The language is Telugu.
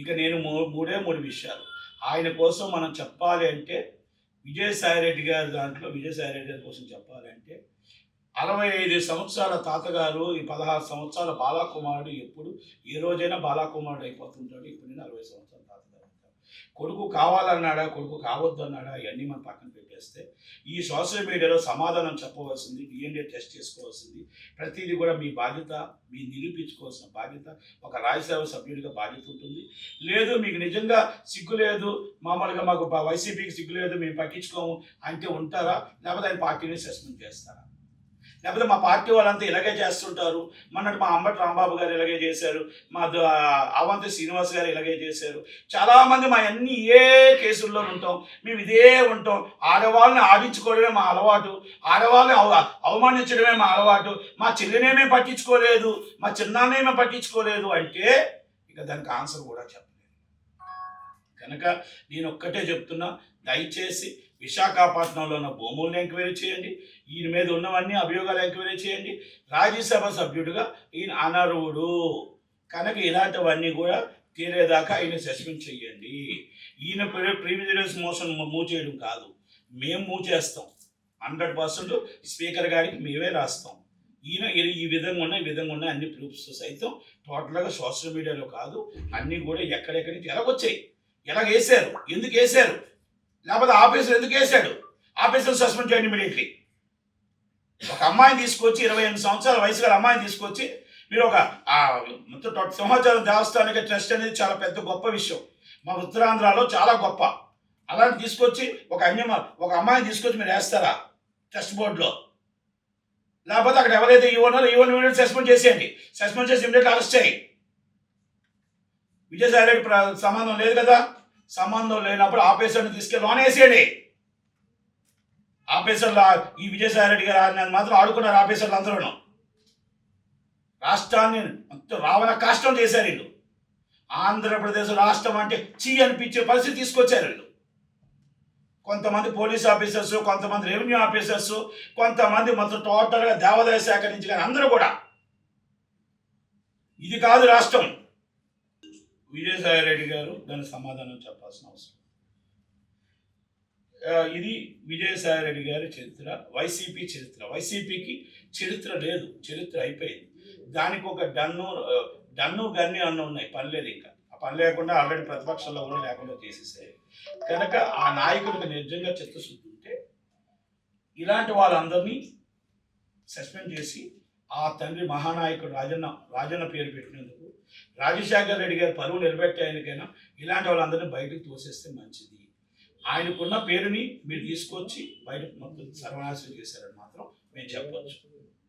ఇక నేను మూడే మూడు విషయాలు ఆయన కోసం మనం చెప్పాలి అంటే, విజయసాయిరెడ్డి గారి దాంట్లో విజయసాయిరెడ్డి గారి కోసం చెప్పాలి అంటే 65 సంవత్సరాల తాతగారు, ఈ 16 సంవత్సరాల బాలకుమారుడు ఎప్పుడు ఏ రోజైనా బాలకుమారుడు అయిపోతుంటాడు. ఇప్పుడు నేను 60 సంవత్సరాల తాతగారు అంటాను. కొడుకు కావాలన్నాడా, కొడుకు కావద్దన్నాడా, ఇవన్నీ మనం పక్కన పెట్టేస్తే ఈ సోషల్ మీడియాలో సమాధానం చెప్పవలసింది, డిఎన్ఏ టెస్ట్ చేసుకోవాల్సింది, ప్రతిదీ కూడా మీ బాధ్యత, మీ నిరూపించుకోవాల్సిన బాధ్యత ఒక రాజ్యసభ సభ్యుడిగా బాధ్యత ఉంటుంది. లేదు మీకు నిజంగా సిగ్గు లేదు, మామూలుగా మాకు వైసీపీకి సిగ్గు లేదు, మేము పట్టించుకోము అంటే ఉంటారా, లేకపోతే ఆయన పార్టీని సస్పెండ్ చేస్తారా? లేకపోతే మా పార్టీ వాళ్ళంతా ఇలాగే చేస్తుంటారు, మొన్నటి మా అంబటి రాంబాబు గారు ఇలాగే చేశారు, మా అవంతి శ్రీనివాస్ గారు ఇలాగే చేశారు, చాలామంది మా అన్ని ఏ కేసుల్లో ఉంటాం, మేము ఇదే ఉంటాం, ఆడవాళ్ళని ఆడించుకోవడమే మా అలవాటు, ఆడవాళ్ళని అవమానించడమే మా అలవాటు, మా చెల్లినేమే పట్టించుకోలేదు, మా చిన్నాన్నేమే పట్టించుకోలేదు అంటే ఇక దానికి ఆన్సర్ కూడా చెప్పలేదు. కనుక నేను ఒక్కటే చెప్తున్నా, దయచేసి విశాఖపట్నంలో ఉన్న భూములను ఎంక్వైరీ చేయండి, ఈయన మీద ఉన్నవన్నీ అభియోగాలు ఎంక్వైరీ చేయండి. రాజ్యసభ సభ్యుడిగా ఈయన అనర్హుడు కనుక ఇలాంటివన్నీ కూడా తీరేదాకా ఆయన సస్పెండ్ చేయండి. ఈయన ప్రివిలేజ్ మోషన్ మూవ్ చేయడం కాదు, మేము మూవ్ చేస్తాం. 100% స్పీకర్ గారికి మేమే రాస్తాం. ఈయన ఈ విధంగా ఉన్న అన్ని ప్రూఫ్స్ సైతం టోటల్గా సోషల్ మీడియాలో కాదు, అన్నీ కూడా ఎక్కడెక్కడి నుంచి ఎలాగొచ్చాయి, ఎలాగ వేసారు, ఎందుకు వేసారు, లేకపోతే ఆఫీసర్ ఎందుకు వేసాడు, ఆఫీసర్ సస్పెండ్ చేయండి ఇమీడియట్లీ. ఒక అమ్మాయిని తీసుకొచ్చి 28 సంవత్సరాల వయసు గల అమ్మాయిని తీసుకొచ్చి మీరు ఒక సింహాచలం దేవస్థానిక ట్రస్ట్ అనేది చాలా పెద్ద గొప్ప విషయం, మా ఉత్తరాంధ్రలో చాలా గొప్ప. అలాంటి తీసుకొచ్చి ఒక అమ్మాయిని తీసుకొచ్చి మీరు వేస్తారా ట్రస్ట్ బోర్డులో? లేకపోతే అక్కడ ఎవరైతే ఈవోనో సస్పెండ్ చేసేయండి, సస్పెండ్ చేసి ఇమీడియట్లీ అరెస్ట్ చేయండి. విజయసాయిరెడ్డి సంబంధం లేదు కదా, సంబంధం లేనప్పుడు ఆఫీసర్ని తీసుకెళ్ళి లోన్ వేసేయండి. ఆఫీసర్లు ఈ విజయసాయిరెడ్డి గారు ఆడినది మాత్రం ఆడుకున్నారు. ఆఫీసర్లు అందరూ రాష్ట్రాన్ని మొత్తం రావణ కాష్టం చేశారు వీళ్ళు. ఆంధ్రప్రదేశ్ రాష్ట్రం అంటే చీ అనిపించే పరిస్థితి తీసుకొచ్చారు వీళ్ళు. కొంతమంది పోలీస్ ఆఫీసర్స్, కొంతమంది రెవెన్యూ ఆఫీసర్స్, కొంతమంది మొత్తం టోటల్గా దేవాదాయ శాఖ నుంచి కానీ అందరూ కూడా ఇది కాదు రాష్ట్రం. విజయసాయిరెడ్డి గారు దానికి సమాధానం చెప్పాల్సిన అవసరం. ఇది విజయసాయిరెడ్డి గారి చరిత్ర, వైసీపీ చరిత్ర. వైసీపీకి చరిత్ర లేదు, చరిత్ర అయిపోయింది. దానికి ఒక డన్ను గన్ని అన్న ఉన్నాయి, పని లేదు. ఇంకా ఆ పని లేకుండా ఆల్రెడీ ప్రతిపక్షంలో కూడా లేకుండా చేసేసాయి. కనుక ఆ నాయకుడికి నిజంగా చిత్తశుద్ధి ఉంటే ఇలాంటి వాళ్ళందరినీ సస్పెండ్ చేసి ఆ తండ్రి మహానాయకుడు రాజన్న పేరు పెట్టినందుకు రాజశేఖర రెడ్డి గారి పరువు నిలబెట్టేందుకైనా ఇలాంటి వాళ్ళందరినీ బయటకు తోసేస్తే మంచిది. ఆయనకున్న పేరుని మీరు తీసుకొచ్చి బయటకు మొత్తం సర్వనాశనం చేశారని మాత్రం మేము చెప్పవచ్చు.